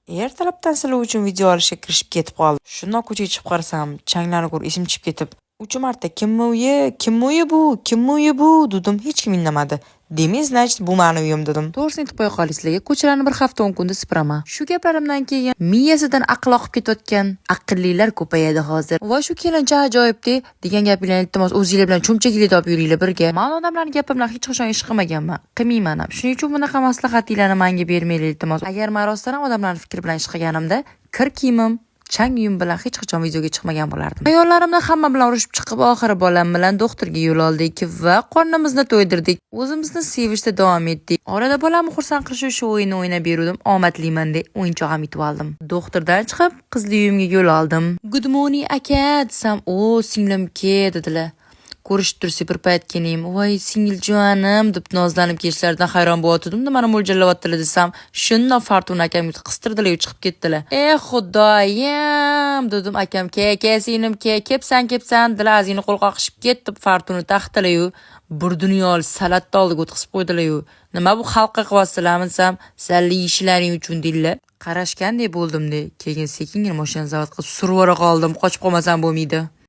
Ertalabdan sizlar uchun video olishga kirishib ketib qoldim. Shundoq ko'chaga chiqib qarasam, changlarni ko'rib esim chiqib ketib, 3 marta kimmi uyi, kimmi uyi bu, kimmi uyi bu dedim, hech kim indamadi. Demak, значит, bu meni uyim dedim. To'g'risini aytib qo'ya qolisizlarga, ko'chalarni bir hafta 10 kunda supuraman. Shu gaplarimdan keyin miyasidan aql oqib ketayotgan aqllilar ko'payadi hozir. Va shu kelincha ajoyibdi degan gaplarni iltimos o'zingizlar bilan cho'mchakli olib yuringlar birga. Men odamlarning gapi bilan hech qachon ish qilmaganman, qilmayman ham. Shuning uchun bunaqa maslahatlarni menga bermanglar iltimos. Agar men rostdan ham odamlarning fikri bilan ish qilganimda, kir kiyimim chang uyim bilan hech qachon videoga chiqmagan bo'lardim. Ayollarimni hamma bilan urushib chiqib, oxiri bolam bilan doktorga yo'l oldik va qornimizni to'ydirdik. O'zimizni sevishda davom etdik. Orada bolamni xursand qilish uchun o'yinni o'ynab berdim. Omadliman deb o'yinchog'im yutib oldim. Doktordan chiqib, qizli uyimga yo'l oldim. Good morning aka desam, "O, singlim ke" dedilar. Ko'rishib tursa bir payt kelayim. Voy singiljonim deb nozlanib kelishlaridan hayron bo'yotdim. Mana mo'ljallayaptilar desam, shundan Fortuna akam qistirdilar, chiqib ketdilar. Xudoyim dedim, akam ke singlim kepsan dilazingni qo'l qoqishib ket deb Fortuna taxtilar-yu, bir dunyo salatni oldiga o'tkazib qo'ydilar-yu. Nima bu xalqqa qilyapsizlarmi desam, "Sizlarning ishlaring uchun" deydilar. Qarashgandek bo'ldim-de. Keyin sekingina mashina zavodga survora qoldim, qochib qolmasam bo'lmaydi.